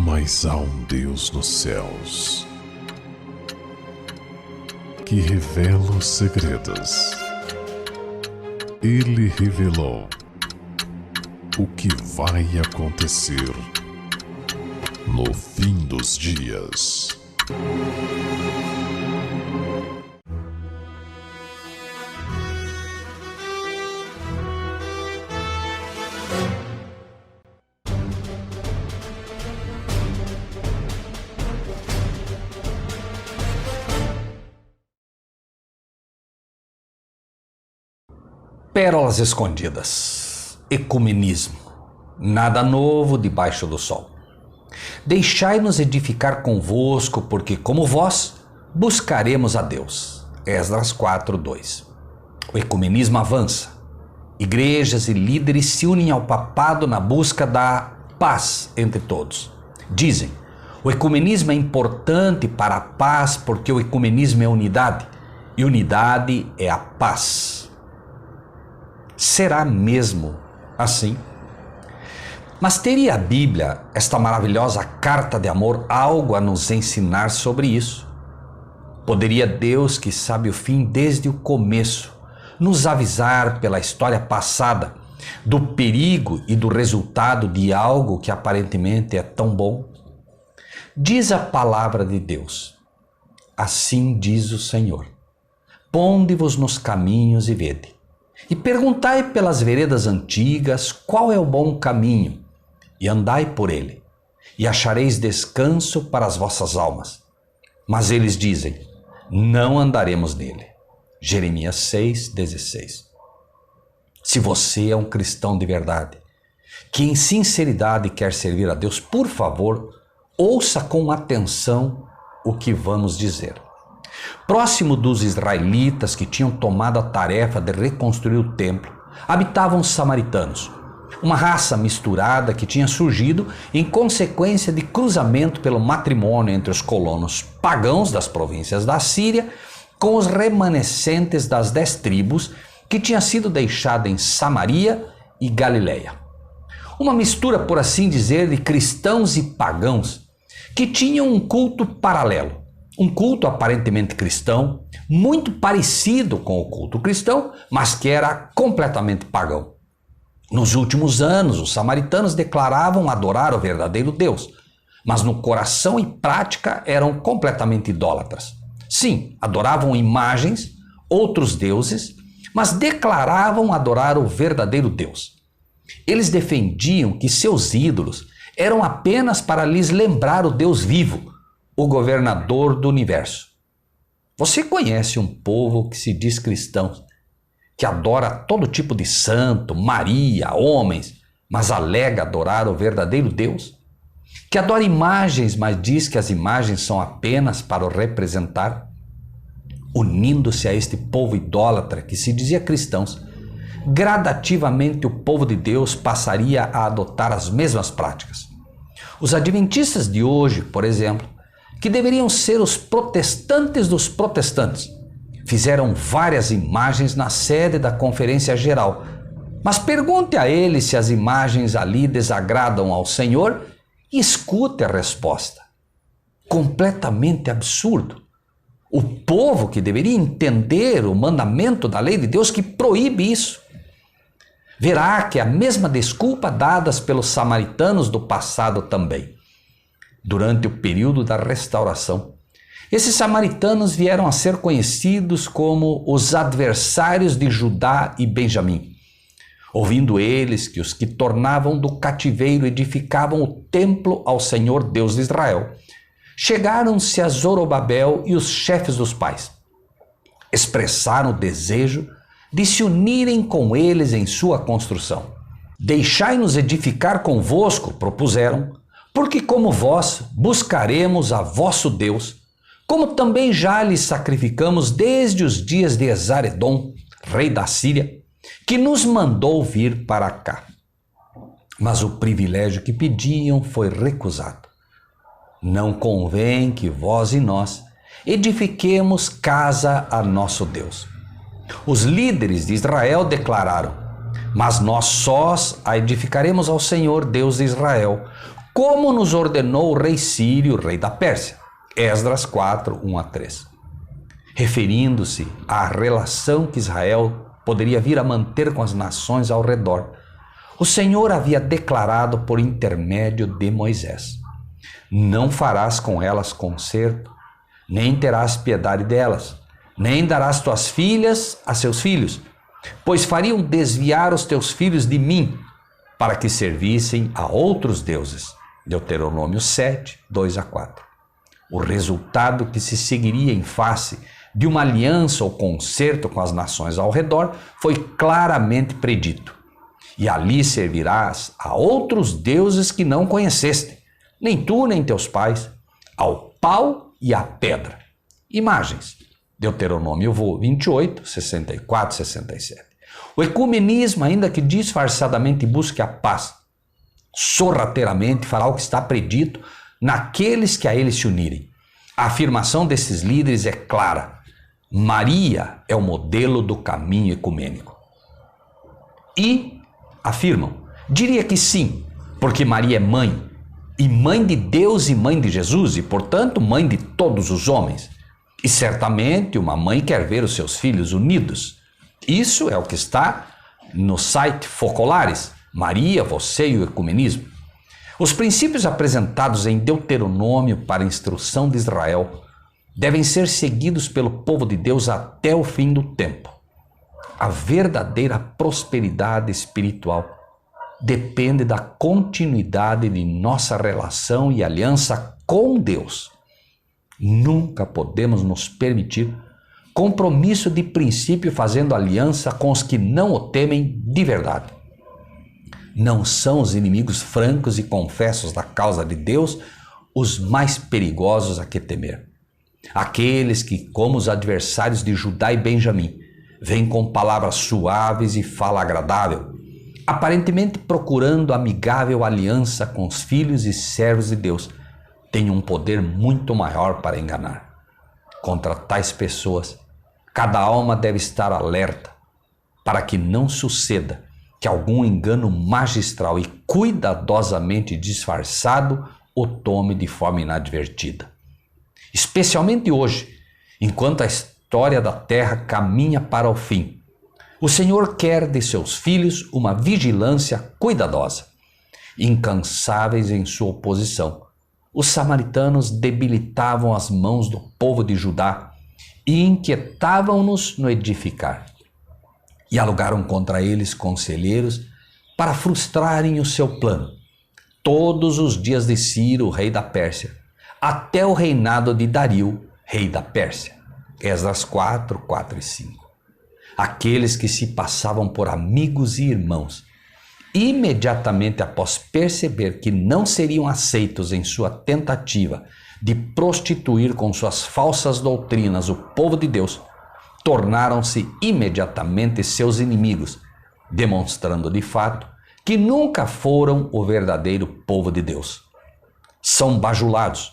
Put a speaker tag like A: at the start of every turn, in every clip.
A: Mas há um Deus nos céus que revela os segredos. Ele revelou o que vai acontecer no fim dos dias.
B: Pérolas escondidas, ecumenismo, nada novo debaixo do sol. Deixai-nos edificar convosco, porque como vós buscaremos a Deus. Esdras 4:2. O ecumenismo avança. Igrejas e líderes se unem ao papado na busca da paz entre todos. Dizem, o ecumenismo é importante para a paz porque o ecumenismo é unidade e unidade é a paz. Será mesmo assim? Mas teria a Bíblia, esta maravilhosa carta de amor, algo a nos ensinar sobre isso? Poderia Deus, que sabe o fim desde o começo, nos avisar pela história passada do perigo e do resultado de algo que aparentemente é tão bom? Diz a palavra de Deus, assim diz o Senhor, ponde-vos nos caminhos e vede. E perguntai pelas veredas antigas qual é o bom caminho, e andai por ele, e achareis descanso para as vossas almas. Mas eles dizem, não andaremos nele. Jeremias 6:16. Se você é um cristão de verdade, que em sinceridade quer servir a Deus, por favor, ouça com atenção o que vamos dizer. Próximo dos israelitas que tinham tomado a tarefa de reconstruir o templo, habitavam os samaritanos, uma raça misturada que tinha surgido em consequência de cruzamento pelo matrimônio entre os colonos pagãos das províncias da Síria com os remanescentes das 10 tribos que tinha sido deixada em Samaria e Galileia. Uma mistura, por assim dizer, de cristãos e pagãos que tinham um culto paralelo. Um culto aparentemente cristão, muito parecido com o culto cristão, mas que era completamente pagão. Nos últimos anos, os samaritanos declaravam adorar o verdadeiro Deus, mas no coração e prática eram completamente idólatras. Sim, adoravam imagens, outros deuses, mas declaravam adorar o verdadeiro Deus. Eles defendiam que seus ídolos eram apenas para lhes lembrar o Deus vivo, o governador do universo. Você conhece um povo que se diz cristão, que adora todo tipo de santo, Maria, homens, mas alega adorar o verdadeiro Deus? Que adora imagens, mas diz que as imagens são apenas para o representar? Unindo-se a este povo idólatra que se dizia cristãos, gradativamente o povo de Deus passaria a adotar as mesmas práticas. Os adventistas de hoje, por exemplo, que deveriam ser os protestantes dos protestantes, fizeram várias imagens na sede da Conferência Geral. Mas pergunte a eles se as imagens ali desagradam ao Senhor e escute a resposta. Completamente absurdo. O povo que deveria entender o mandamento da lei de Deus que proíbe isso, verá que é a mesma desculpa dadas pelos samaritanos do passado também. Durante o período da restauração, esses samaritanos vieram a ser conhecidos como os adversários de Judá e Benjamim. Ouvindo eles que os que tornavam do cativeiro edificavam o templo ao Senhor Deus de Israel, chegaram-se a Zorobabel e os chefes dos pais. Expressaram o desejo de se unirem com eles em sua construção. Deixai-nos edificar convosco, propuseram, porque como vós buscaremos a vosso Deus, como também já lhe sacrificamos desde os dias de Esar-Edom, rei da Síria, que nos mandou vir para cá. Mas o privilégio que pediam foi recusado. Não convém que vós e nós edifiquemos casa a nosso Deus. Os líderes de Israel declararam, mas nós sós a edificaremos ao Senhor Deus de Israel, como nos ordenou o rei Sírio, rei da Pérsia. Esdras 4, 1 a 3. Referindo-se à relação que Israel poderia vir a manter com as nações ao redor, o Senhor havia declarado por intermédio de Moisés: não farás com elas concerto, nem terás piedade delas, nem darás tuas filhas a seus filhos, pois fariam desviar os teus filhos de mim, para que servissem a outros deuses. Deuteronômio 7, 2 a 4. O resultado que se seguiria em face de uma aliança ou concerto com as nações ao redor foi claramente predito. E ali servirás a outros deuses que não conheceste, nem tu nem teus pais, ao pau e à pedra. Imagens. Deuteronômio 28, 64, 67. O ecumenismo, ainda que disfarçadamente busque a paz, sorrateiramente fará o que está predito naqueles que a ele se unirem. A afirmação desses líderes é clara: Maria é o modelo do caminho ecumênico. E afirmam, diria que sim, porque Maria é mãe, e mãe de Deus e mãe de Jesus, e portanto mãe de todos os homens. E certamente uma mãe quer ver os seus filhos unidos. Isso é o que está no site Focolares, Maria, você e o ecumenismo. Os princípios apresentados em Deuteronômio para a instrução de Israel devem ser seguidos pelo povo de Deus até o fim do tempo. A verdadeira prosperidade espiritual depende da continuidade de nossa relação e aliança com Deus. Nunca podemos nos permitir compromisso de princípio fazendo aliança com os que não o temem de verdade. Não são os inimigos francos e confessos da causa de Deus os mais perigosos a que temer. Aqueles que, como os adversários de Judá e Benjamim, vêm com palavras suaves e fala agradável, aparentemente procurando amigável aliança com os filhos e servos de Deus, têm um poder muito maior para enganar. Contra tais pessoas, cada alma deve estar alerta para que não suceda que algum engano magistral e cuidadosamente disfarçado o tome de forma inadvertida. Especialmente hoje, enquanto a história da terra caminha para o fim, o Senhor quer de seus filhos uma vigilância cuidadosa. Incansáveis em sua oposição, os samaritanos debilitavam as mãos do povo de Judá e inquietavam-nos no edificar. E alugaram contra eles conselheiros para frustrarem o seu plano, todos os dias de Ciro, rei da Pérsia, até o reinado de Dario, rei da Pérsia. Esdras 4, 4 e 5. Aqueles que se passavam por amigos e irmãos, imediatamente após perceber que não seriam aceitos em sua tentativa de prostituir com suas falsas doutrinas o povo de Deus, tornaram-se imediatamente seus inimigos, demonstrando de fato que nunca foram o verdadeiro povo de Deus. São bajulados,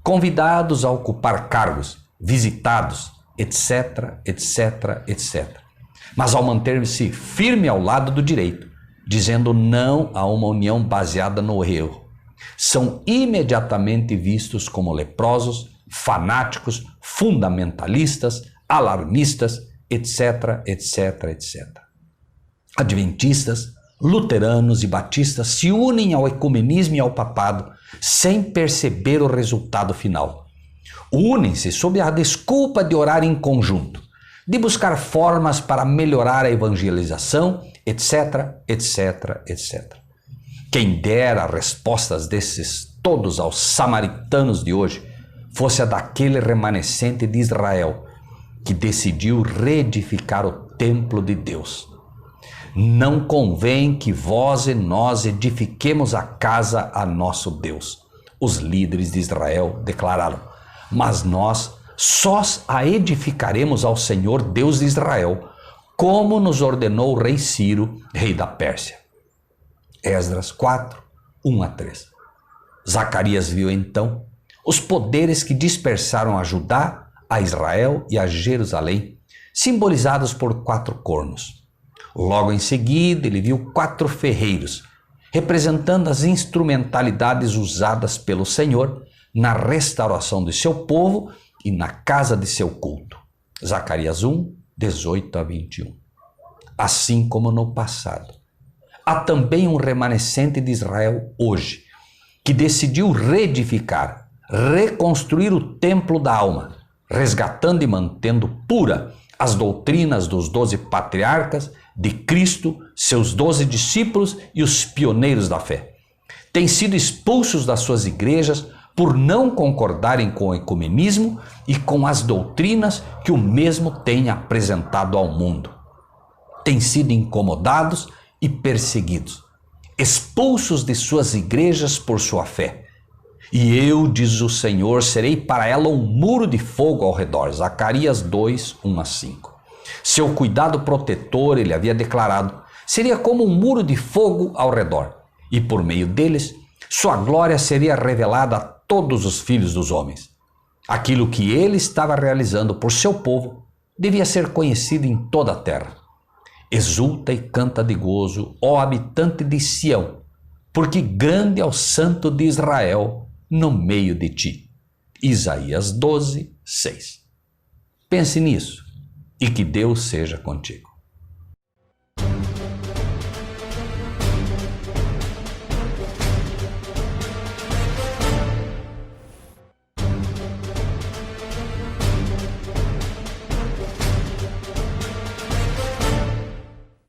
B: convidados a ocupar cargos, visitados, etc, etc, etc. Mas ao manter-se firme ao lado do direito, dizendo não a uma união baseada no erro, são imediatamente vistos como leprosos, fanáticos, fundamentalistas, alarmistas, etc, etc, etc. Adventistas, luteranos e batistas se unem ao ecumenismo e ao papado sem perceber o resultado final. Unem-se sob a desculpa de orar em conjunto, de buscar formas para melhorar a evangelização, etc, etc, etc. Quem dera respostas desses todos aos samaritanos de hoje fosse a daquele remanescente de Israel que decidiu reedificar o templo de Deus. Não convém que vós e nós edifiquemos a casa a nosso Deus, os líderes de Israel declararam, mas nós só a edificaremos ao Senhor Deus de Israel, como nos ordenou o rei Ciro, rei da Pérsia. Esdras 4, 1 a 3. Zacarias viu então os poderes que dispersaram a Judá, a Israel e a Jerusalém, simbolizados por 4 cornos. Logo em seguida ele viu 4 ferreiros, representando as instrumentalidades usadas pelo Senhor na restauração de seu povo e na casa de seu culto. Zacarias 1, 18 a 21. Assim como no passado, há também um remanescente de Israel hoje, que decidiu reedificar, reconstruir o templo da alma, resgatando e mantendo pura as doutrinas dos 12 patriarcas, de Cristo, seus 12 discípulos e os pioneiros da fé. Têm sido expulsos das suas igrejas por não concordarem com o ecumenismo e com as doutrinas que o mesmo tem apresentado ao mundo. Têm sido incomodados e perseguidos, expulsos de suas igrejas por sua fé. E eu, diz o Senhor, serei para ela um muro de fogo ao redor. Zacarias 2, 1 a 5. Seu cuidado protetor, ele havia declarado, seria como um muro de fogo ao redor, e por meio deles, sua glória seria revelada a todos os filhos dos homens. Aquilo que ele estava realizando por seu povo devia ser conhecido em toda a terra. Exulta e canta de gozo, ó habitante de Sião, porque grande é o Santo de Israel no meio de ti. Isaías 12, 6. Pense nisso e que Deus seja contigo.